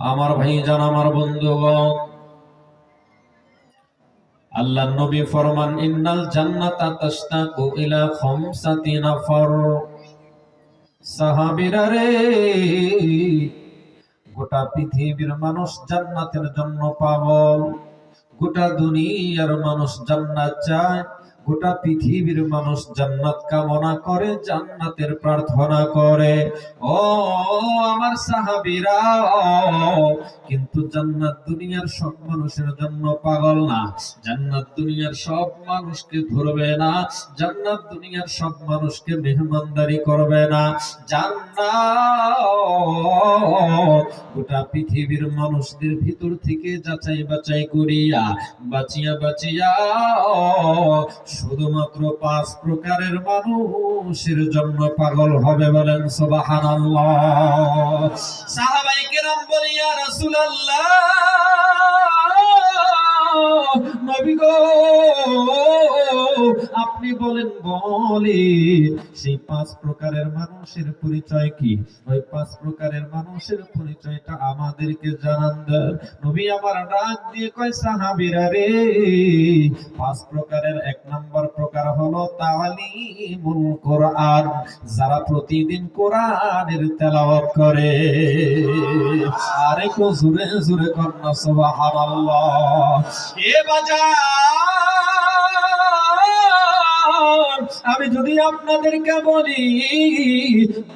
আমার ভাইজান, আমার বন্ধুগণ, আল্লাহর নবী ফরমান, ইন্নাল জান্নাতা তাশতাকু ইলা খামসাতি নাফর। সাহাবীরা রে, গোটা পৃথিবীর মানুষ জান্নাতের জন্য পাগল। গোটা দুনিয়ার মানুষ জান্নাত চায়, গোটা পৃথিবীর মানুষ জান্নাত কামনা করে, জান্নাতের প্রার্থনা করে। ও আমার সাহাবীরা, কিন্তু জান্নাত দুনিয়ার সব মানুষের জন্য পাগল না। জান্নাত দুনিয়ার সব মানুষকে ধরবে না। জান্নাত দুনিয়ার সব মানুষকে মেহমানদারি করবে না। জান্নাত গোটা পৃথিবীর মানুষদের ভিতর থেকে যাচাই বাছাই করিয়া বাঁচিয়া বাঁচিয়া শুধুমাত্র 5 প্রকারের মানুষের জন্য পাগল হবে। বলেন সুবহানাল্লাহ। সাহাবায়ে কেরাম বলে, ইয়া রাসূলুল্লাহ, নবী গো, আপনি বলেন সেই 5 প্রকারের মানুষের পরিচয় কি? ওই 5 প্রকারের মানুষের পরিচয়টা আমাদেরকে জানান দেন। নবী আমার ডাক দিয়ে কয়, সাহাবীরা রে, 5 প্রকারের 1 নম্বর প্রকার হলো তালিমুল কোরআন, যারা প্রতিদিন কোরআনের তেলাওয়াত করে। আরে কো জোরে জোরে কন্না সুবহানাল্লাহ। এ বাজার, আমি যদি আপনাদেরকে বলি,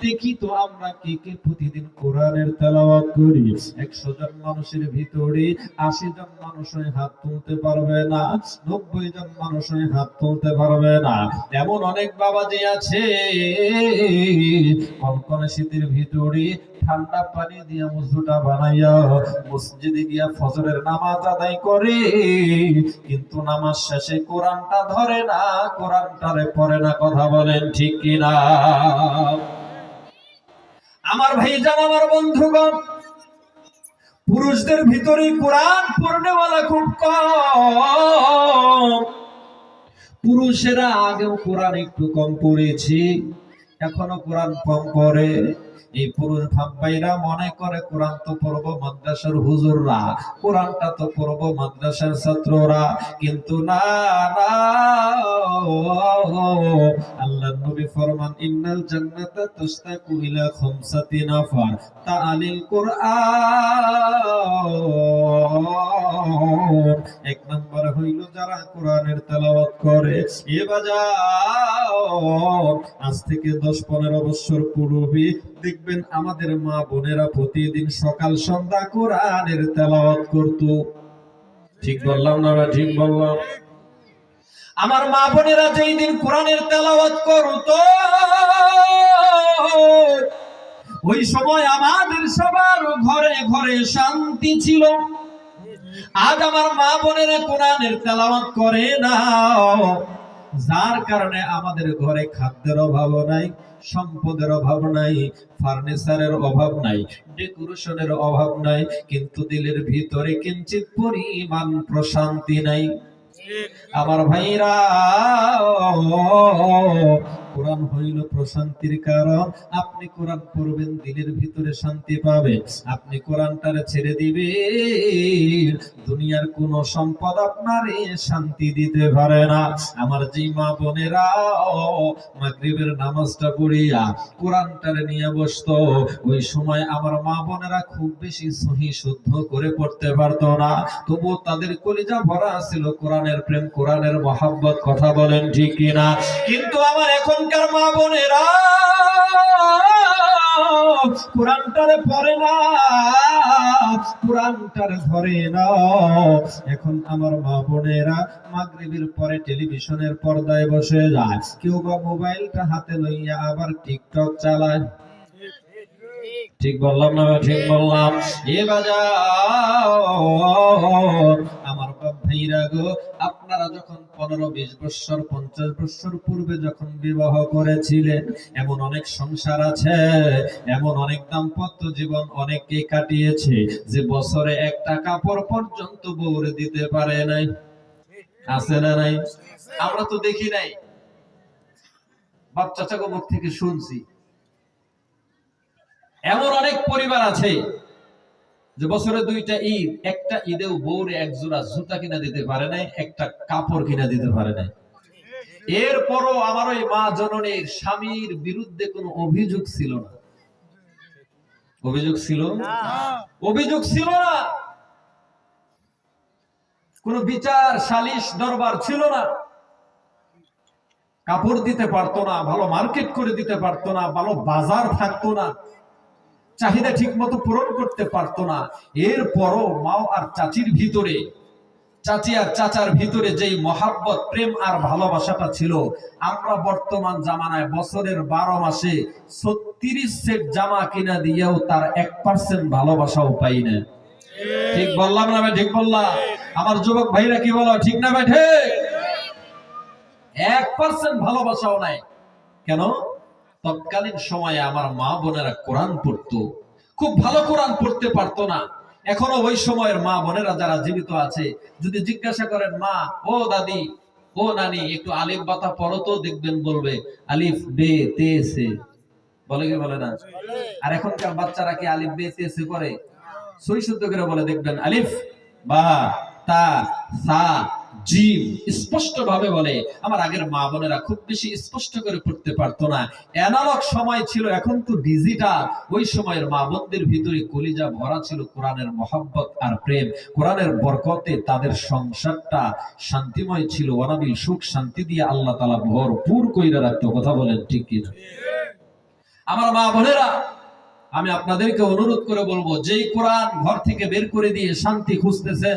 দেখি তো আমরা কে কে প্রতিদিন কোরআনের তেলাওয়াত করি। 100 জন মানুষের ভিতরে 80 জন মানুষ হাত তুলতে পারবে না, 90 জন মানুষ হাত তুলতে পারবে না। এমন অনেক বাবাজি আছে, কনকনে শীতের ভিতরে ঠান্ডা পানি দিয়ে মুজুটা বানাইয়া মসজিদে গিয়া ফজরের নামাজ আদায় করে, কিন্তু নামাজ শেষে কোরআনটা ধরে না, কোরআনটারে পড়ে না। কথা বলেন ঠিক কিনা? আমার ভাইজান, আমার বন্ধুগণ, পুরুষদের ভিতরে কোরআন পড়নেওয়ালা খুব কম। পুরুষেরা আগেও কোরআন একটু কম পড়েছে, এখনো কোরআন কম পড়ে। এই পুরুষ ভাইরা মনে করে কোরআন তো পড়বো মাদ্রাসার হুজুররা, কোরআনটা তো পড়বো মাদ্রাসার ছাত্ররা, কিন্তু না না, আল্লাহর নবী ফরমান, ইন্নাল জান্নাতা তাশতাকু ইলা খামসাতি নাফর তাআলিল কোরআন। 1 নম্বর হইল যারা কোরআনের তেলাওয়াত করে। এ বাজার, আজ থেকে 10-15 বছর পূর্বে দেখবেন আমাদের মা বোনেরা প্রতিদিন সকাল সন্ধ্যা কোরআনের তেলাওয়াত করত। ঠিক বললাম না? ঠিক বললাম? আমার মা বোনেরা যেই দিন কোরআনের তেলাওয়াত করত, ওই সময় আমাদের সবার ঘরে ঘরে শান্তি ছিল। আজ আমার মা বোনেরা কোরআনের তেলাওয়াত করে না, যার কারণে আমাদের ঘরে খাদ্যের অভাব নাই, সম্পদের অভাব নাই, ফার্নিচারের অভাব নাই, ডেকোরেশনের অভাব নাই, কিন্তু দিলের ভিতরে কিঞ্চিত পরিমাণ প্রশান্তি নাই। আমার ভাইরা, কোরআন হইল প্রশান্তির কারণ। আপনি কোরআন পড়বেন, দিলের ভিতরে শান্তি পাবেন। আপনি কোরআনটারে ছেড়ে দিবেন, দুনিয়ার কোন সম্পদ আপনারে শান্তি দিতে পারে না। আমার যে মা বোনেরা মাগরিবের নামাজটা পড়িয়া কোরআনটারে নিয়ে বসতো, ওই সময় আমার মা বোনেরা খুব বেশি সহি শুদ্ধ করে পড়তে পারতো না, তবুও তাদের কলিজা ভরা ছিল কোরআনের প্রেম, কোরআনের মহব্বত। কথা বলেন ঠিক কিনা? কিন্তু আমার এখনকার মা বোনেরা কোরআনটারে পড়ে না, কোরআনটারে ধরে না। এখন আমার মা বোনেরা মাগরিবের পরে টেলিভিশনের পর্দায় বসে যায়, কেউ বা মোবাইলটা হাতে লইয়া আবার টিকটক চালায়। ঠিক বললাম না? ঠিক বললাম? এ বাজার, আমার ভাইরা গো, আপনারা যখন 15-20 বছর 50 বছর পূর্বে যখন বিবাহ করেছিলেন, এমন অনেক সংসার আছে, এমন অনেক দাম্পত্য জীবন অনেককে কাটিয়েছে, যে বছরে একটা কাপড় পর্যন্ত বউরে দিতে পারে নাই। আছে না নাই? আমরা তো দেখি নাই, বাচ্চা চাচা মুখ থেকে শুনছি। এমন অনেক পরিবার আছে যে বছরে দুইটা ঈদ, একটা ঈদেও বউরে এক জোড়া জুতা কিনা দিতে পারে নাই, একটা কাপড় কিনা দিতে পারে নাই। এরপরও আমার ওই মা জননীর স্বামীর বিরুদ্ধে কোনো অভিযোগ ছিল না। অভিযোগ ছিল না, অভিযোগ ছিল না, কোন বিচার সালিশ দরবার ছিল না। কাপড় দিতে পারতো না, ভালো মার্কেট করে দিতে পারতো না, ভালো বাজার থাকতো না, চাহিদা ঠিক মতো পূরণ করতে পারতো না। এরপরও মা আর চাচির ভিতরে, চাচি আর চাচার ভিতরে যেই মহাব্বত, প্রেম আর ভালোবাসাটা ছিল, আমরা বর্তমান জামানায় বছরের 12 মাসে 36 সেট জামা কিনা দিয়েও তার 1% ভালোবাসাও পাই না। ঠিক বললাম না ভাই? ঠিক বললাম? আমার যুবক ভাইরা কি বলো, ঠিক না ভাই? ঠিক। 1% ভালোবাসাও নাই। কেন? তৎকালীন সময়ে আমার মা বোনেরা কোরআন পড়তো, খুব ভালো কোরআন পড়তে পারতো না। এখনো ওই সময়ের মা বোনেরা যারা জীবিত আছে, যদি জিজ্ঞাসা করেন মা, ও দাদি, ও নানি, একটু আলিফ বাতা পড়ো তো, দেখবেন বলবে আলিফ বে তে সে। বলে কি বলে না? আর এখনকার বাচ্চারা কি আলিফ বে তে সে করে? সই শুদ্ধ করে বলে দেখবেন আলিফ বা তা সা জিম, স্পষ্ট ভাবে বলে। আমার আগের মা বোনেরা খুব বেশি স্পষ্ট করে পড়তে পারতো না। অ্যানালগ সময় ছিল, এখন তো ডিজিটাল। ওই সময়ের মা বোনদের ভিতরে কলিজা ভরা ছিল কোরআনের মহব্বত আর প্রেম। কোরআনের বরকতে তাদের সংসারটা শান্তিময় ছিল, অনাবিল সুখ শান্তি দিয়ে আল্লাহ তাআলা ভরপুর কইরা রাখতো। কথা বলেন ঠিক কিনা? আমার মা বোনেরা, আমি আপনাদেরকে অনুরোধ করে বলবো, যেই কোরআন ঘর থেকে বের করে দিয়ে শান্তি খুঁজতেছে,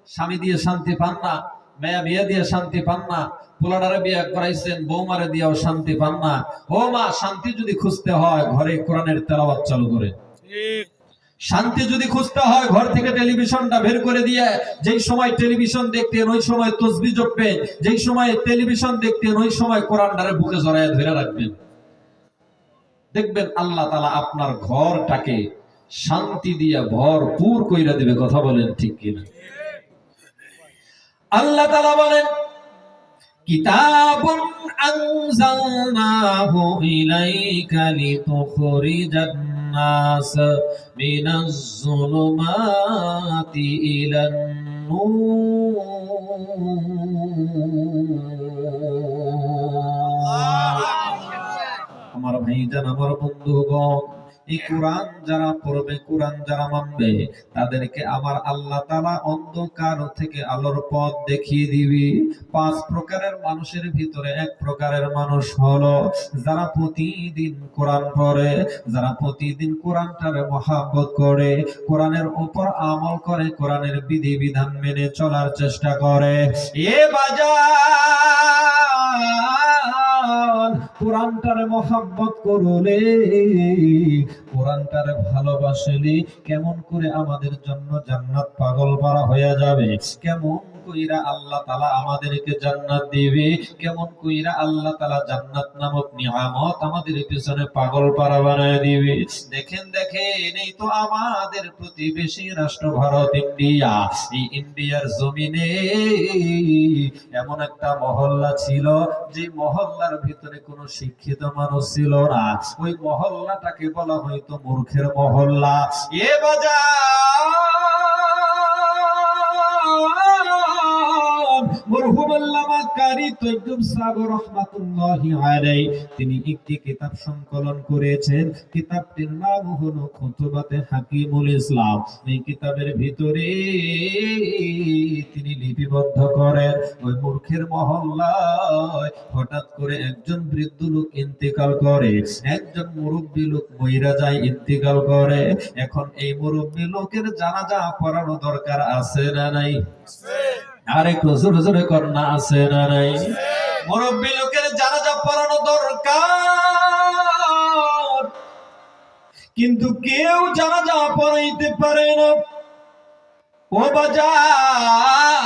স্বামী দিয়ে শান্তি পান না, মেয়া বিয়ে দিয়ে শান্তি পান না, পোলাডারে বিয়ে করাইছেন, বৌমারে দিয়েও শান্তি পান না, ও মা, শান্তি যদি খুঁজতে হয় ঘরে কোরআনের তেলাওয়াত চালু করে। শান্তি যদি খুঁজতে হয় ঘর থেকে টেলিভিশনটা বের করে দিয়ে, যেই সময় টেলিভিশন দেখতেন ওই সময় তসবিহ জপবেন, যেই সময় টেলিভিশন দেখতেন ওই সময় কোরআনটারে বুকে জড়ায় ধরে রাখবেন। দেখবেন আল্লাহ তাআলা আপনার ঘরটাকে শান্তি দিয়ে ভরপুর কইরা দিবে। কথা বলেন ঠিক কিনা? আল্লাহ তাআলা বলেন, কিতাবুন আনজালনাহু ইলাইকা লিতুখরিজান নাস মিনাজ যুলুমাতি ইলান নূর। আমার ভাইজান, আমার বন্ধুগণ, এই কোরআন যারা পড়বে, কোরআন যারা মানবে, তাদেরকে আমার আল্লাহ তাআলা অন্ধকার থেকে আলোর পথ দেখিয়ে দিবে। 5 প্রকারের মানুষের ভিতরে এক প্রকারের মানুষ হলো যারা প্রতিদিন কোরআন পড়ে, যারা প্রতিদিন কোরআনটারে মহব্বত করে, কোরআনের উপর আমল করে, কোরআনের বিধি বিধান মেনে চলার চেষ্টা করে। এ বাজার, কোরআনটারে মহব্বত করলে, কোরআনটারে ভালোবাসলে কেমন করে আমাদের জন্য জান্নাত পাগল পারা হয়ে যাবে, কেমন কইরা আল্লাহ তাআলা আমাদেরকে জান্নাত দিবে, কেমন কইরা আল্লাহ তাআলা জান্নাত নামক নিয়ামত আমাদের পিছনে পাগল পারা বানায় দিবে। দেখেন দেখেন, এই তো আমাদের প্রতিবেশী রাষ্ট্র ভারত ইন্ডিয়া, এই ইন্ডিয়ার জমিনে এমন একটা মহল্লা ছিল, যে মহল্লার ভিতরে কোনো শিক্ষিত মানুষ ছিল না। ওই মহল্লাটাকে বলা হয়তো মূর্খের মহল্লা। এ বাজার, মরহুম আল্লামা কারি তৈয়ব সাহেব রাহমাতুল্লাহি আলাইহি, তিনি একটি কিতাব সংকলন করেছেন। কিতাবটির নাম হলো খুতুবাতে হাকিমুল ইসলাম। এই কিতাবের ভিতরে তিনি লিপিবদ্ধ করেন, ওই মূর্খের মহল্লায় হঠাৎ করে একজন বৃদ্ধ লোক ইন্তেকাল করে, একজন মুরব্বী লোক মইরা যায়, ইন্তেকাল করে। এখন এই মুরব্বী লোকের জানাজা পড়ানো দরকার আছে না নাই? আর একটু জোরে জোরে কর না, আছে না নাই? মুরব্বী লোকের জানাজা পড়ানো দরকার, কিন্তু কেউ জানাজা পড়াইতে পারে না। ও বাজার,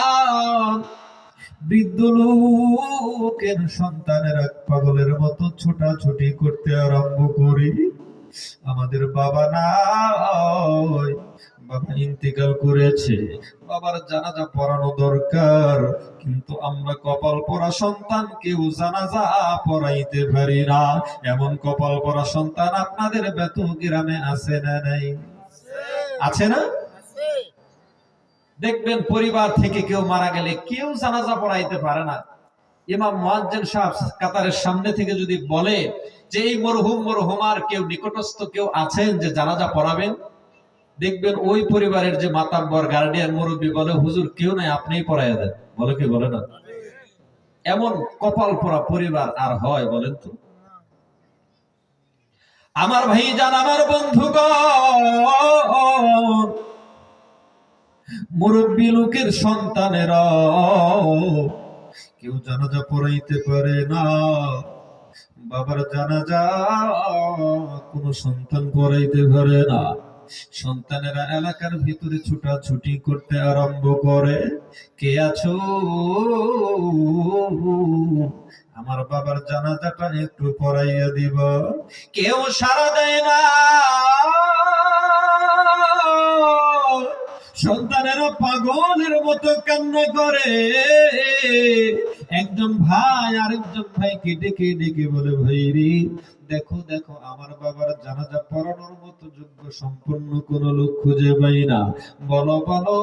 বৃদ্ধ লোকের সন্তানেরা পাগলের মতো ছোটাছুটি করতে আরম্ভ করি, আমাদের বাবা নাই, বাবা ইন্তেকাল করেছে, বাবার জানাজা পড়ানো দরকার, কিন্তু আমরা কপাল পরা সন্তান কেউ জানাজা পড়াইতে পারি না। এমন কপাল পরা সন্তান আপনাদের বেতু গ্রামে আছে না নাই? আছে না? দেখবেন পরিবার থেকে কেউ মারা গেলে কেউ জানাজা পড়াইতে পারে না। ইমাম মুয়াজ্জিন সাহেব কাতারের সামনে থেকে যদি বলে যে এই মরহুম মরহুমার কেউ নিকটস্থ কেউ আছেন যে জানাজা পড়াবেন, দেখবেন ওই পরিবারের যে মাতাব্বর গার্ডিয়ান মুরব্বী বলে হুজুর কেউ নাই, আপনিই পড়াইয়া দেন। বলে কি বলে না? এমন কপাল পোড়া পরিবার আর হয় বলেন তো? আমার ভাইজান, আমার বন্ধুগণ, মুরব্বী লোকের সন্তানেরা কেউ জানাজা পড়াইতে পারে না। বাবার জানাজা কোন সন্তান পড়াইতে পারে না। সন্তানেরা এলাকার ভিতরে ছুটাছুটি করতে আরম্ভ করে, কে আছো, আমার বাবার জানাজাটা একটু পড়াইয়া দিব। কেউ সাড়া দেয় না। সন্তানেরা পাগলের মতো কান্না করে। একজন ভাই আরেকজন ভাইকে ডেকে ডেকে বলে, ভাই রে, দেখো দেখো আমার বাবার জানাজা পড়ানোর মতো যোগ্য সম্পন্ন কোন লোক খুঁজে পাই না। বলো বলো,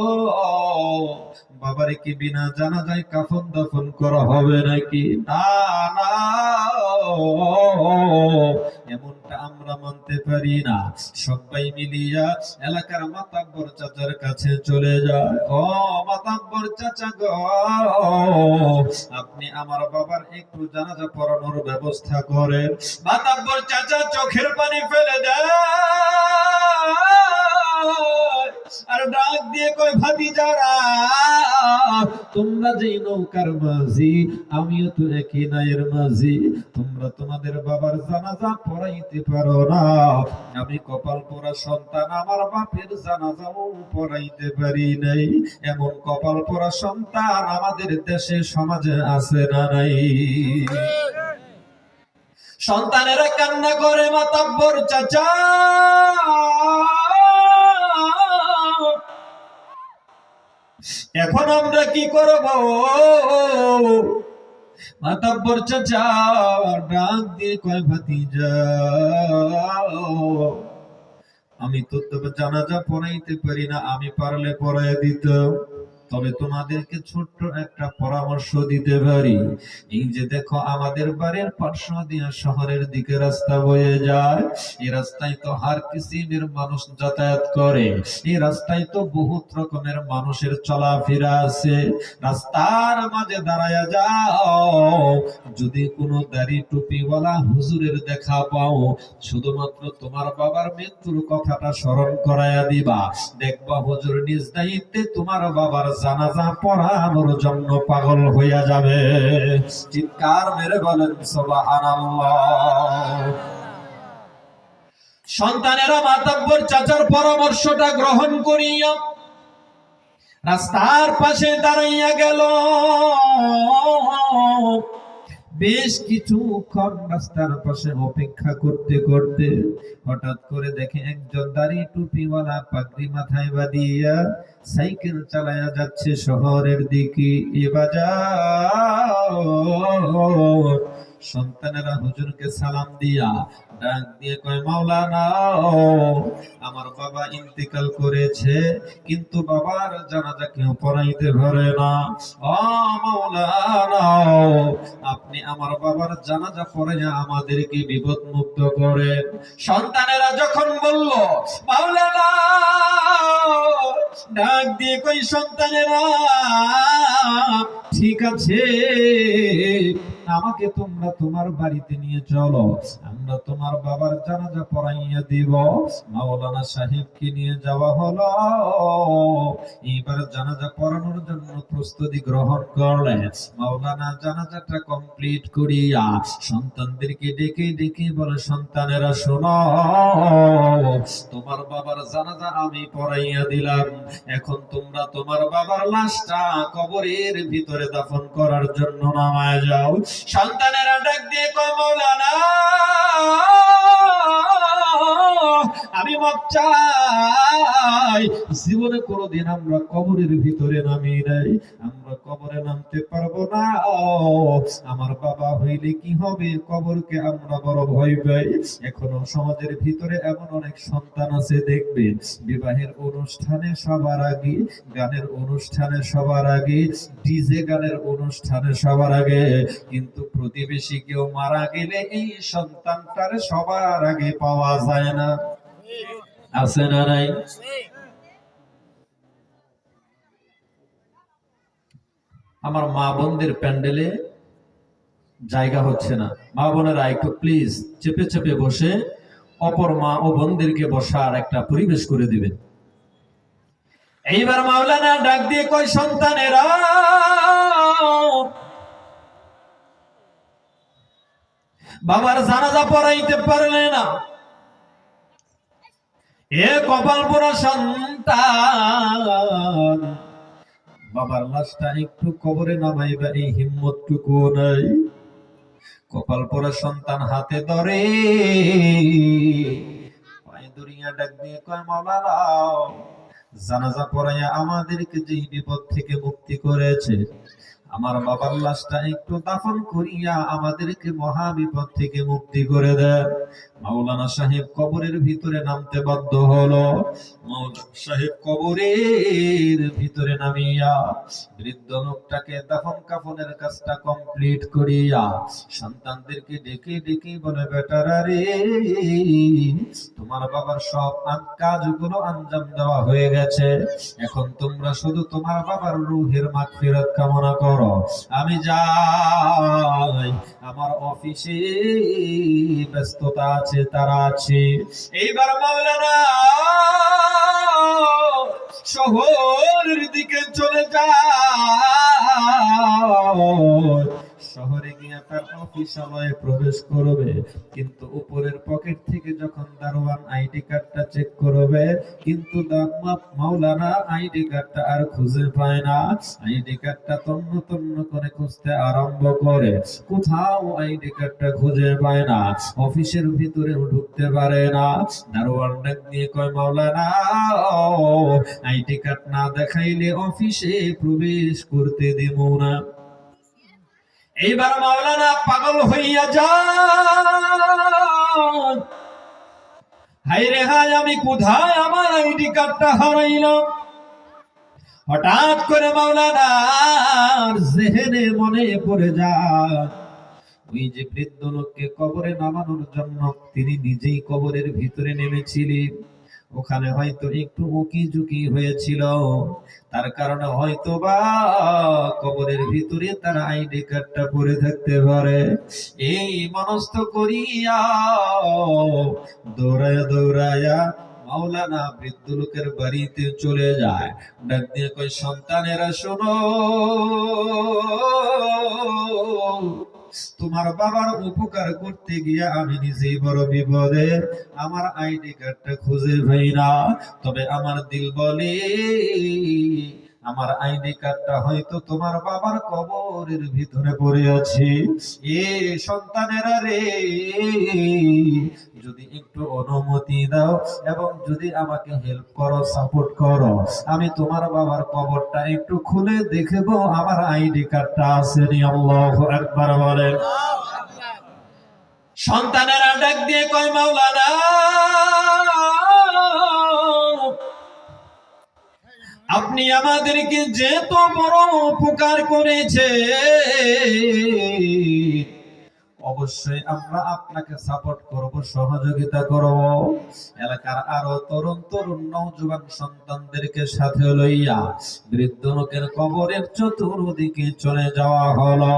বাবারে কি বিনা জানাজায় কাফন দাফন করা হবে নাকি? না না, এমনটা আমরা মানতে পারি না। সবাই মিলিয়া এলাকার মাতাব্বর চাচার কাছে চলে যায়। ও মাতাব্বর চাচা গো, আপনি আমার বাবার একটু জানাজা পড়ানোর ব্যবস্থা করেন। মাতাব্বর চাচা চোখের পানি ফেলে দেয় আর ডাক দিয়ে কয়, ভাতিজারা, তোমরা যে নৌকার মাঝি, আমিও তো একই নায়ের মাঝি। তোমরা তোমাদের বাবার জানাজা পড়াইতে পারো না, আমি কপাল পোড়া সন্তান, আমার বাপের জানাজাও পড়াইতে পারি নাই। এমন কপাল পোড়া সন্তান আমাদের দেশে সমাজে আছে না নাই? সন্তানেরা কান্না করে, মাতাব্বর চাচা, এখন আমরা কি করব? মাতাব্বর চাচা ডাক দিয়ে কয়, ভাতিজা, আমি তো তবে জানাজা পড়াইতে পারি না, আমি পারলে পড়াইয়া দিত। তবে তোমাদেরকে ছোট্ট একটা পরামর্শ দিতে পারি। এই যে দেখো আমাদের বাড়ির পার্শ্ব দিয়া শহরের দিকে রাস্তা বয়ে যায়, এই রাস্তায় তো হার কিসিমের মানুষ যাতায়াত করে, এই রাস্তায় তো বহুত রকমের মানুষের চলাফেরা আছে। রাস্তার মাঝে দাঁড়ায়া যাও, যদি কোনো দাড়ি টুপিওয়ালা হুজুরের দেখা পাও, শুধুমাত্র তোমার বাবার মৃত্যুর কথাটা স্মরণ করায়া দিবা। দেখবা হুজুর নিজ দায়িত্বে তোমার বাবার জানাজা পড়ানোর জন্য পাগল হইয়া যাবে। চিৎকার মেরে বলেন সুবহানাল্লাহ। সন্তানেরা মাতাব্বর চাচার পরামর্শটা গ্রহণ করিয়া রাস্তার পাশে দাঁড়াইয়া গেল। বেশ কিছুক্ষণ রাস্তার পাশে অপেক্ষা করতে করতে হঠাৎ করে দেখে একজন দাড়ি টুপিওয়ালা পাগড়ি মাথায় বাঁধিয়া সাইকেল চালায়া যাচ্ছে শহরের দিকে। এ বাজার সন্তানেরা হুজুরকে সালাম দিয়া ডাক দিয়ে কয়, মাওলানা, আমার বাবা ইন্তেকাল করেছে, কিন্তু বাবার জানাজা কেউ পড়াইতে পারে না। ও মাওলানা, আপনি আমার বাবার জানাজা পড়াইয়া আমাদেরকে বিপদ মুক্ত করেন। সন্তানেরা যখন বলল, মাওলানা, ডাক দিয়ে কই, সন্তানেরা ঠিক আছে, আমাকে তোমরা তোমার বাড়িতে নিয়ে চলো, আমরা তোমার বাবার জানাজা পড়াইয়া দিব। মাওলানা সাহেবকে নিয়ে যাওয়া হলো। এইবার জানাজা পড়ানোর জন্য প্রস্তুতি গ্রহণ করলেন। মাওলানা জানাজাটা কমপ্লিট করিয়া সন্তানদেরকে ডেকে ডেকে বলে, সন্তানেরা শোনো, তোমার বাবার জানাজা আমি পড়াইয়া দিলাম, এখন তোমরা তোমার বাবার লাশটা কবরের ভিতরে দাফন করার জন্য নামায় যাও। সন্তানেরা ডাক দিয়ে কয়, মাওলানা, আমি মাপ চাই, জীবনে কোনোদিন আমরা কবরের ভিতরে নামি নাই, আমরা কবরে নামতে পারবো না। আমার বাবা হইলে কি হবে, কবরকে আমরা বড় ভয় পাই। এখনো সমাজের ভিতরে এমন অনেক সন্তান আছে, দেখবেন বিবাহের অনুষ্ঠানে সবার আগে, গানের অনুষ্ঠানে সবার আগে, ডিজে গানের অনুষ্ঠানে সবার আগে, কিন্তু প্রতিবেশী কেউ মারা গেলে এই সন্তানটার সবার আগে পাওয়া যায় না। আছে না নাই? আমার মা বোনদের প্যান্ডেলে জায়গা হচ্ছে না, মা বোনেরা একটু প্লিজ চেপে চেপে বসে অপর মা ও বোনদেরকে বসার একটা পরিবেশ করে দিবেন। এইবার মাওলানা ডাক দিয়ে কয়, সন্তানেরা বাবার জানাজা পড়াইতে পারলে না, এ কপাল পোড়া সন্তান, বাবার লাশটা একটু কবরে নামাইবা এই হিম্মতটুকু নাই। কপাল পোড়া সন্তান হাতে ধরে পায়ে ধরিয়া ডাক দিয়ে কয়, মাওলানা জানাজা পড়াইয়া আমাদেরকে যে বিপদ থেকে মুক্তি করেছে, আমার বাবার লাশটা একটু দাফন করিয়া আমাদেরকে মহা বিপদ থেকে মুক্তি করে দেন। মাওলানা সাহেব কবরের ভিতরে নামতে বাধ্য হলো। মাওলানা সাহেব কবরের ভিতরে নামিয়া বৃদ্ধ লোকটাকে দাফন কাফনের কাজটা কমপ্লিট করিয়া সন্তানদেরকে ডেকে ডেকে বলে, বেটারা রে, তোমার বাবার সব কাজগুলো আঞ্জাম দেওয়া হয়ে গেছে, এখন তোমরা শুধু তোমার বাবার রূহের মাগফিরাত কামনা করো। আমি যাই, আমার অফিসে ব্যস্ততা আছে, তারা আছে। এইবার মাওলানা শহরের দিকে চলে যায়, শহরে গিয়ে তার অফিসালয়ে প্রবেশ করবে, কিন্তু উপরের পকেট থেকে যখন দারোয়ান আইডি কার্ডটা চেক করবে, কিন্তু মাওলানা আইডি কার্ডটা আর খুঁজে পায় না। আইডি কার্ডটা তন্ন তন্ন করে খুঁজতে আরম্ভ করে, কোথাও আইডি কার্ডটা খুঁজে পায় না, অফিসের ভিতরে ঢুকতে পারে না। দারোয়ান ডাক দিয়ে কয়, মাওলানা আইডি কার্ড না দেখাইলে অফিসে প্রবেশ করতে দেব না। এইবার মাওলানা পাগল হইয়া যায়, হায় রে হায়, আমি কোথায় আমার আইডি কার্ডটা হারাইলাম। হঠাৎ করে মাওলানার জেহেনে মনে পড়ে যায়, ওই যে বৃদ্ধ লোককে কবরে নামানোর জন্য তিনি নিজেই কবরের ভিতরে নেমেছিলেন, ওখানে হয়তো একটু উকি ঝুঁকি হয়েছিল, তার কারণে হয়তো বা কবরের ভিতরে তার আইডি কার্ডটা পড়ে থাকতে পারে। এই মনস্থ করিয়া দৌড়ায়া দৌড়ায়া মাওলানা বৃদ্ধ লোকের বাড়িতে চলে যায়। ডাক দিয়ে কই, সন্তানেরা শোনো, তোমার বাবার উপকার করতে গিয়ে আমি নিজেই বড় বিপদে, আমার আইডি কার্ডটা খুঁজে পাই না। তবে আমার দিল বলে আমার আইডি কার্ডটা হয়তো তোমার বাবার কবরের ভিতরে পড়ে আছে। এ সন্তানেরা রে, যদি একটু অনুমতি দাও এবং যদি আমাকে হেল্প করো, সাপোর্ট করো, আমি তোমার বাবার কবরটা একটু খুলে দেখবো আমার আইডি কার্ডটা আছে নি। আল্লাহু আকবার বলেন। সন্তানেরা ডাক দিয়ে কয়, মাওলানা আপনি আমাদেরকে যে তো বড় উপকার করেছে, অবশ্যই আমরা আপনাকে সাপোর্ট করব, সহযোগিতা করব। এলাকার আরো তরুণ তরুণ নওজোয়ান সন্তানদেরকে সাথে লইয়া বৃদ্ধ লোকের কবরের চতুর্দিকে চলে যাওয়া হলো।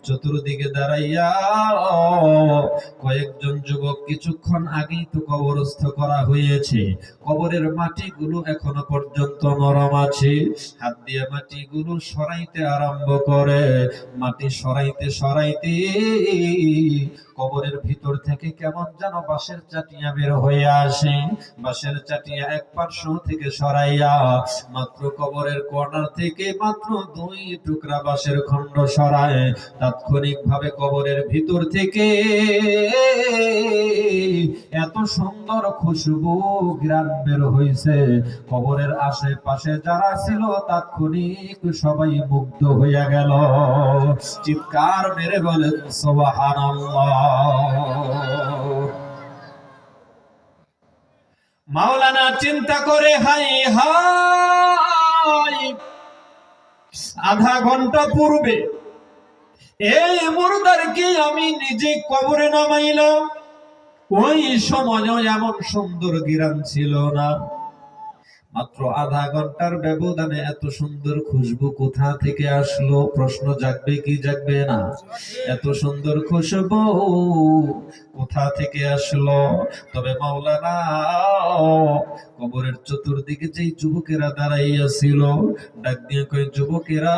চতুর্দিকে দাঁড়াইয়া কয়েকজন যুবক, কিছুক্ষণ আগেই তো কবরস্থ করা হয়েছে, কবরের মাটিগুলো এখনো পর্যন্ত নরম আছে, হাত দিয়ে মাটিগুলো সরাইতে আরম্ভ করে। মাটি সরাইতে সরাইতে কবরের ভিতর থেকে কেমন যেন বাঁশের চাটিয়া বের হয়ে আসে। বাঁশের চাটিয়া এক পার্শ্ব থেকে সরাইয়া মাত্র কবরের কর্নার থেকে মাত্র 2 টুকরা বাঁশের খণ্ড সরায়, তাৎক্ষণিক ভাবে কবরের ভিতর থেকে এত সুন্দর সুন্দর খুশবু ঘ্রাণ বের হইছে, কবরের আশেপাশে যারা ছিল তাৎক্ষণিক সবাই মুগ্ধ হইয়া গেল। চিৎকার মেরে বলেন সুবহানাল্লাহ। মাওলানা চিন্তা করে, হাই হাই, আধা ঘন্টা পূর্বে এই মুর্দারকে আমি নিজে কবরে নামাইলাম, ওই সময়ও এমন সুন্দর ঘ্রাণ ছিল না। মাত্র আধা ঘন্টার ব্যবধানে এত সুন্দর খুশবু কোথা থেকে আসলো? প্রশ্ন জাগবে কি জাগবে না? এত সুন্দর খুশবু কোথা থেকে আসলো? তবে মাওলানা কবরের চতুর্দিকে যেই যুবকেরা দাঁড়াইয়া ছিল, ডাক দিয়ে কই, যুবকেরা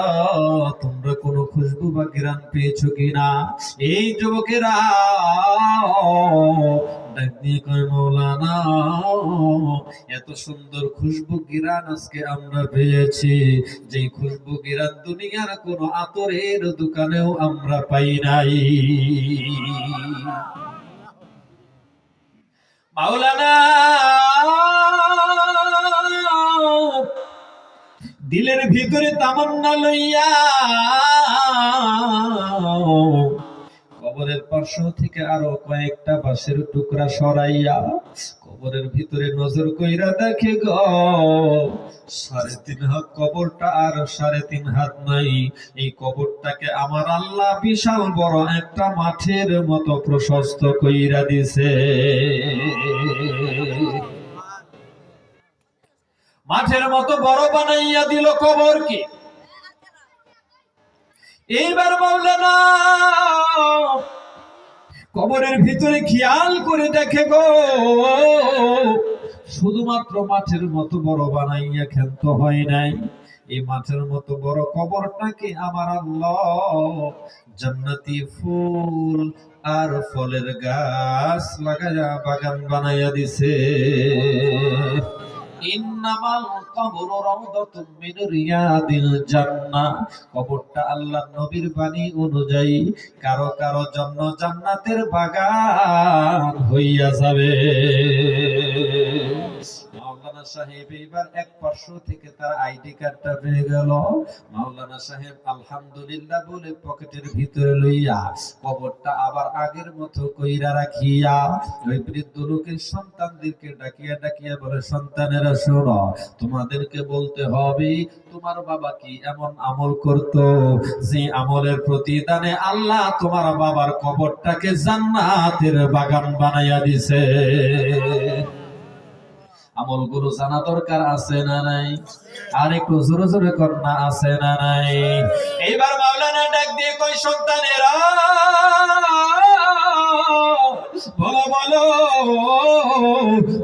তোমরা কোনো খুশবু বা ঘ্রাণ পেয়েছো কিনা? এই যুবকেরা ডাক দিয়ে কই, মাওলানা এত সুন্দর খুশবু ঘ্রাণ আজকে আমরা পেয়েছি, যেই খুশবু ঘ্রাণ দুনিয়ার কোন আতরের দোকানেও আমরা পাই নাই। মাওলানা দিলের ভিতরে তামান্না লইয়া কবরের পার্শ্ব থেকে আরো কয়েকটা বাঁশের টুকরা সরাইয়া কবরের ভিতরে নজর কইরা দেখে গো, 3.5 হাত কবরটা আর 3.5 হাত নাই। এই কবরটাকে আমার আল্লাহ বিশাল বড় একটা মাঠের মতো প্রশস্ত কইরা দিছে। মাঠের মতো বড় বানাইয়া দিল কবরকে। এইবার মাওলানা কবরের ভিতরে খেয়াল করে দেখে গো, শুধুমাত্র মাঠের মতো বড় বানাইয়া ক্ষান্ত হয় নাই, এই মাঠের মতো বড় কবরটাকে আমার আল্লাহ জান্নাতি ফুল আর ফলের গাছ লাগায়া বাগান বানাইয়া দিছে। ইন্নামাল কবরু রাউদাতুম মিন রিয়াদিল জান্নাহ, কবরটা আল্লাহর নবীর বাণী অনুযায়ী কারো কারো জন্য জান্নাতের বাগান হইয়া যাবে। মাওলানা সাহেব এইবার এক পার্শ্ব থেকে তার আইডি কার্ডটা পেয়ে গেল। মাওলানা সাহেব আলহামদুলিল্লাহ বলে পকেটের ভিতরে লইয়া কবরটা আবার আগের মতো কইরা রাখিয়া ওই বৃদ্ধ লোকের সন্তানদেরকে ডাকিয়া ডাকিয়া বলে, সন্তানেরা শোনো, তোমাদেরকে বলতে হবে তোমার বাবা কি এমন আমল করত যে আমলের প্রতিদানে আল্লাহ তোমার বাবার কবরটাকে জান্নাতের বাগান বানাইয়া দিছে। আমলগুলো জানা দরকার আছে না নাই? আর একটু জোরে জোরে করনা আছে না নাই? এইবার মাওলানা ডাক দিয়ে কই, সন্তানেরা বলো বলো,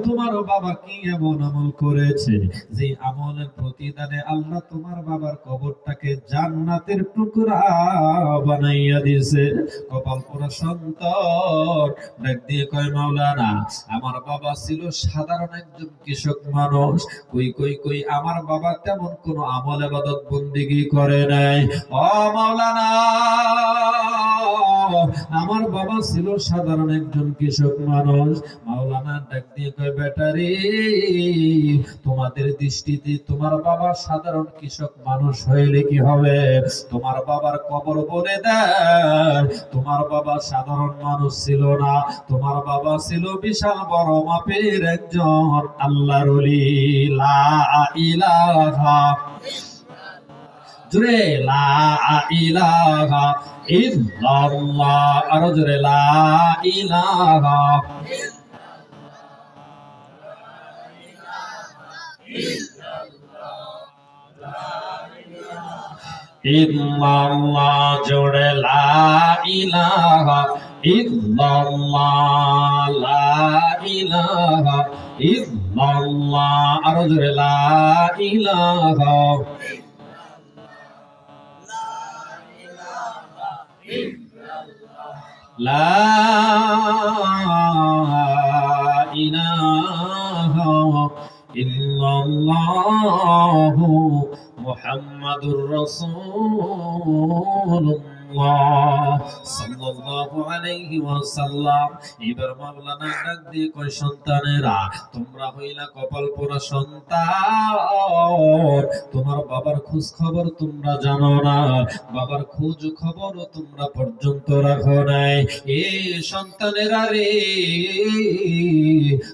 তোমার বাবা কি এমন আমল করেছে যে আমলের প্রতিদানে আল্লাহ তোমার বাবার কবরটাকে জান্নাতের টুকরা বানাইয়া দিয়েছে? কপাল পোড়া সন্তান ডাক দিয়ে কয়, মাওলানা আমার বাবা ছিল সাধারণ একজন কৃষক মানুষ। কই কই কই, আমার বাবা তেমন কোন আমল ইবাদত বন্দেগী করে নাই। ও মাওলানা, আমার বাবা ছিল সাধারণ একজন কৃষক মানুষ। মাওলানা ডাক দিয়ে কয়, বেটারে তোমাদের দৃষ্টিতে তোমার বাবা সাধারণ কৃষক মানুষ হইলে কি হবে? তোমার বাবার কবর বলে দেয়, তোমার বাবা সাধারণ মানুষ ছিল না, তোমার বাবা ছিল বিশাল বড় মাপের একজন আল্লাহর ওলি। লা ইলাহা জোরে, লা ইলাহা ইল্লাল্লাহ, আরো জোরে, লা ইলাহা ইল্লাল্লাহ, জোরে, লা ইলাহা ইল্লাল্লাহ, লা ইলাহা ইল্লাল্লাহ, আরো জোরে, লা ইলাহা লা ইলাহা ইল্লাল্লাহু মুহাম্মাদুর রাসূলুল্লাহ। রাসূলুল্লাহ সাল্লাল্লাহু আলাইহি ওয়াসাল্লাম। এবার মাওলানা ডাক দিয়ে কয়, সন্তানেরা তোমরা হইলা কপাল পোড়া সন্তান, তোমার বাবার খোঁজ খবর তোমরা জানো না, বাবার খোঁজ খবর তোমরা পর্যন্ত রাখো নাই। এ সন্তানেরা রে,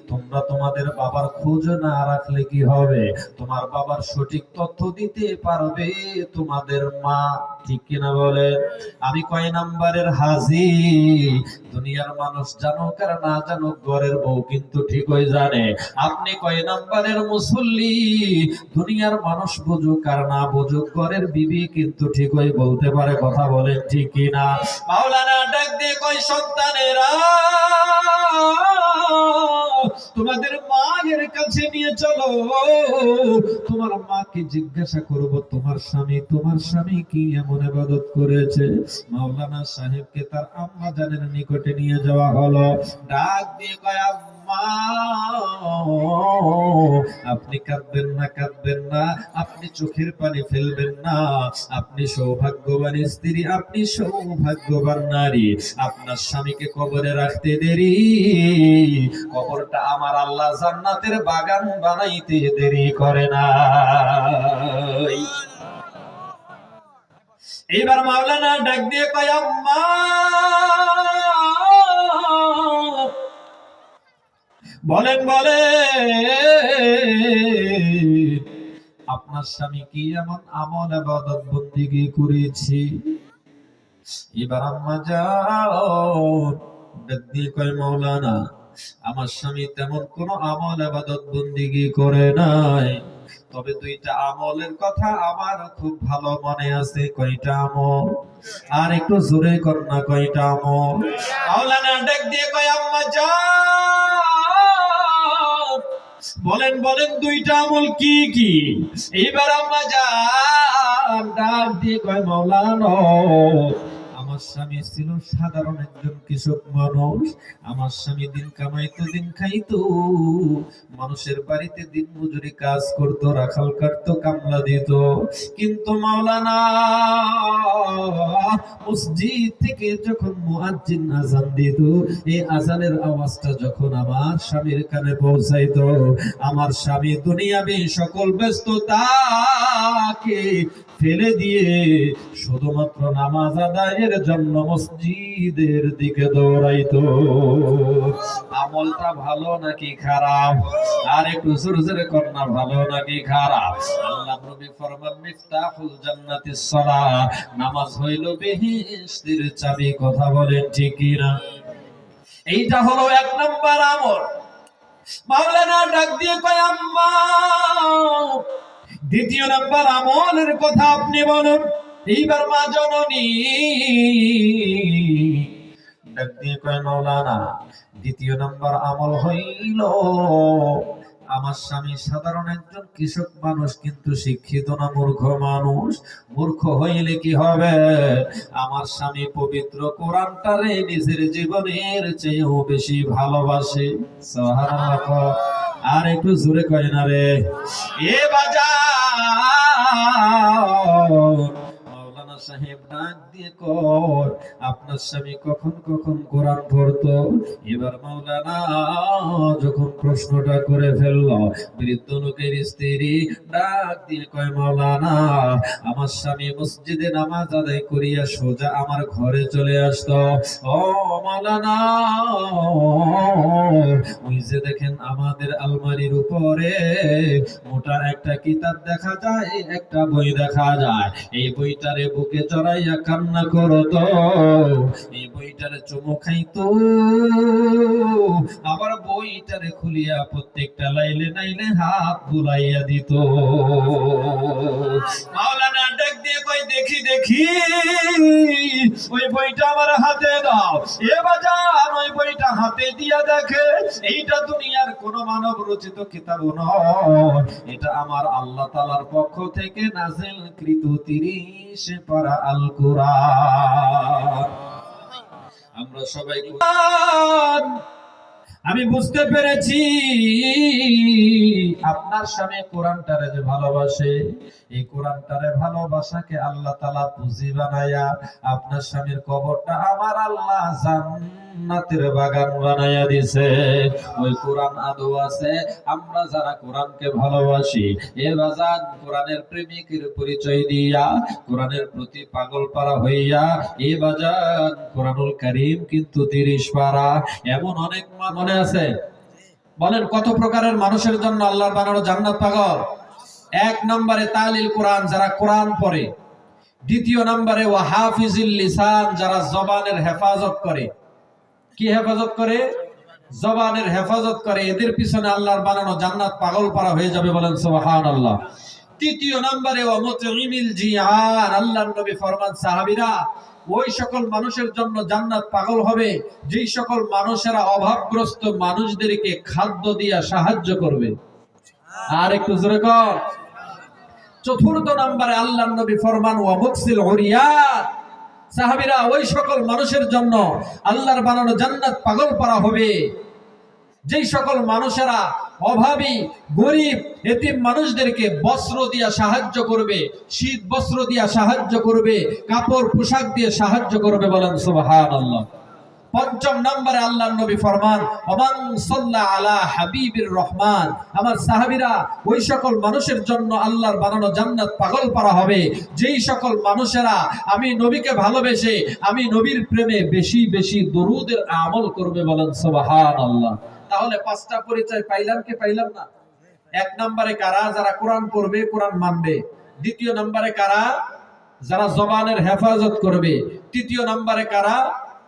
তোমরা তোমাদের বাবার খোঁজ না রাখলে কি হবে? তোমার বাবার সঠিক তথ্য দিতে পারবে তোমাদের মা, ঠিক কিনা বলে? আমি কয় নাম্বারের হাজি? দুনিয়ার মানুষ জানুক আর না জানুক, ঘরের বউ কিন্তু ঠিকই জানে। আপনি কয় নাম্বারের মুসল্লি? দুনিয়ার মানুষ বুঝুক আর না বুঝুক, ঘরের বিবি কিন্তু ঠিকই বলতে পারে। কথা বলেন ঠিক কিনা? মাওলানা ডাক দিয়ে কয়, সন্তানেরা তোমাদের মায়ের কাছে নিয়ে চলো, তোমার মাকে জিজ্ঞাসা করব তোমার স্বামী কি এমন ইবাদত করেছে। মাওলানা সাহেবকে তার আম্মা জানের নিকটে নিয়ে যাওয়া হলো। ডাক দিয়ে কয়, আম্মা আপনি কাঁদবেন না, আপনি চোখের পানি ফেলবেন না। আপনি সৌভাগ্যবান স্ত্রী, আপনি সৌভাগ্যবান নারী। আপনার স্বামীকে কবরে রাখতে দেরি, কবরটা আমার আল্লাহ জান্নাতের বাগান বানাইতে দেরি করে না। এবার মাওলানা ডাক দিয়ে কয়, আম্মা বলেন আপনার স্বামী কি এমন আমল ইবাদত বন্দেগী করেছে? এবার আম্মা যাও ডাক দিয়ে কয়, মাওলানা আমার স্বামী তেমন কোন আমল ইবাদত বন্দেগী করে নাই, তবে দুইটা আমলের কথা আমার খুব ভালো মনে আছে। কয়টা আমল? আর একটু জোরে কর না, কয়টা আমল? মাওলানা ডাক দিয়ে কয়, আম্মা যাও বলেন দুইটা আমল কি কি? এইবার আম্মা যান ডাক দিয়ে কয়, মাওলানা আমার স্বামী ছিল সাধারণ একজন কৃষক মানুষ। আমার স্বামী দিন কামাইতো দিন খাইতো, মানুষের বাড়িতে দিন মজুরি কাজ করতো, রাখাল কাটতো, কামলা দিত। কিন্তু মাওলানা মসজিদ থেকে যখন মুয়াজ্জিন আযান দিত, এই আযানের আওয়াজটা যখন আমার স্বামীর কানে পৌঁছাইতো, আমার স্বামী দুনিয়াবী সকল ব্যস্ততাকে ফেলে দিয়ে শুধুমাত্র নামাজ আদায়ের জন্য মসজিদের দিকে দৌড়াইতো। আমলটা ভালো নাকি খারাপ? আর একটু জোরে জোরে কন্যা, ভালো নাকি খারাপ? আল্লাহ নবী ফরমান, মিফতাহুল জান্নাতিস সালাহ, নামাজ হইল বেহেশতের চাবি। কথা বলেন ঠিক কিনা? এইটা হলো এক নাম্বার আমল। মাওলানা ডাক দিয়ে কয়, আম্মা দ্বিতীয় নাম্বার আমলের কথা আপনি বলুন। এইবার মা জননী ডাক দিয়ে কয়, মাওলানা দ্বিতীয় নাম্বার আমল হইল, আমার স্বামী সাধারণ একজন কৃষক মানুষ, কিন্তু শিক্ষিত না, মূর্খ মানুষ। মূর্খ হইলে কি হবে? আমার স্বামী পবিত্র কোরআনটারে নিজের জীবনের চেয়েও বেশি ভালোবাসে। সুবহানাল্লাহ। আর একটু জোরে কয় না রে। এ বাজার মাওলানা সাহেব ডাক দিয়ে কয়, আপনার স্বামী কখন কোরআন পড়তো? এবার মাওলানা যখন প্রশ্নটা করে ফেলল, বৃদ্ধ লোকের স্ত্রী ডাক দিয়ে কয়, মাওলানা আমার স্বামী মসজিদে নামাজ আদায় করিয়া সোজা আমার ঘরে চলে আসতো। ও মাওলানা, ওই যে দেখেন আমাদের আলমারির উপরে মোটা একটা কিতাব দেখা যায়, একটা বই দেখা যায়। এই বইটারে বুকে চড়াইয়া কান্না করতো, এই বইটারে চুমু খাইতো, আবার বইটারে খুলিয়া প্রত্যেকটা লাইলে নাইলে হাত বুলাইয়া দিত। মাওলানা ডাক দিয়ে কই, দেখি ওই বইটা আমার হাতে দাও। এ বাজার ওই বইটা হাতে দিয়া দেখে, এইটা দুনিয়ার কোন মানব রচিত কিতাব নয়, এটা আমার আল্লাহ তাআলার পক্ষ থেকে নাযিলকৃত 30 পারা আল কোরআন। আমরা সবাই আমি বুঝতে পেরেছি আপনার স্বামী কোরআনটারে যে ভালোবাসে, এই কোরআনটারে ভালোবাসাকে আল্লাহ তাআলা পুঁজি বানায়া আপনার স্বামীর কবরটা আমার আল্লাহ জান্নাতের বাগান বানায়া দিছে। ওই কোরআন আদৌ আছে। আমরা যারা কোরআনকে ভালোবাসি, এ বাজান কোরআনের প্রেমিকের পরিচয় দিয়া, কোরআনের প্রতি পাগল পারা হইয়া, এ বাজান কোরআনুল কারীম কিন্তু 30 পারা। এমন অনেক মনে আছে। বলেন কত প্রকারের মানুষের জন্য আল্লাহর বানানো জান্নাত পাগল? এক নম্বরে তালিল কোরআন, যারা কোরআন পড়ে। দ্বিতীয় নম্বরে ওয়াহাফিজুল লিসান, যারা জবানের হেফাজত করে। কি হেফাজত করে? জবানের হেফাজত করে। এদের পিছনে আল্লাহর বানানো জান্নাত পাগল পারা হয়ে যাবে। বলেন সুবহানাল্লাহ। তৃতীয় নম্বরে ওয়া মুতঈমিল জিয়ান, আল্লাহর নবী ফরমান সাহাবীরা ওই সকল মানুষের জন্য জান্নাত পাগল হবে যেই সকল মানুষেরা অভাবগ্রস্ত মানুষদেরকে খাদ্য দিয়া সাহায্য করবে। আর একটু জোরে কর। চতুর্থ নম্বরে আল্লাহর নবী ফরমান ওয়া মুকসিল উরিয়াত, সাহাবীরা ওই সকল মানুষের জন্য আল্লাহর বানানো জান্নাত পাগল পারা হবে যেই সকল মানুষেরা অভাবী গরিব এতিম মানুষদেরকে বস্ত্র দিয়া সাহায্য করবে, শীত বস্ত্র দিয়া সাহায্য করবে, কাপড় পোশাক দিয়ে সাহায্য করবে। বলেন সুবহানাল্লাহ। পঞ্চম নম্বরে আল্লাহর নবী ফরমান ওমান সাল্লা আলা হাবিবির রহমান, আমার সাহাবীরা ওই সকল মানুষের জন্য আল্লাহর বানানো জান্নাত পাগল পারা হবে যেই সকল মানুষেরা আমি নবীকে ভালোবেসে আমি নবীর প্রেমে বেশি বেশি দরুদের আমল করবে। বলেন সুবহানাল্লাহ। তাহলে পাঁচটা পরিচয় পাইলাম কি পাইলাম না? এক নম্বরে কারা? যারা কোরআন পড়বে, কোরআন মানবে। দ্বিতীয় নম্বরে কারা? যারা জবানের হেফাজত করবে। তৃতীয় নম্বরে কারা?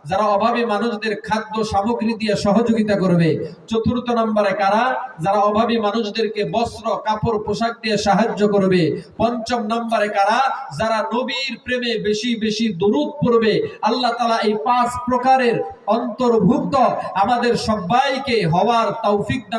যারা অভাবী মানুষদের খাদ্য সামগ্রী দিয়ে সহযোগিতা করবে। চতুর্থ নম্বরে কারা? যারা অভাবী মানুষদেরকে বস্ত্র কাপড় পোশাক দিয়ে সাহায্য করবে। পঞ্চম নম্বরে কারা? যারা নবীর প্রেমে বেশি বেশি দরুদ পড়বে। আল্লাহ তাআলা এই 5 প্রকারের অন্তর্ভুক্ত আমাদের সবাইকে হওয়ার তৌফিক দান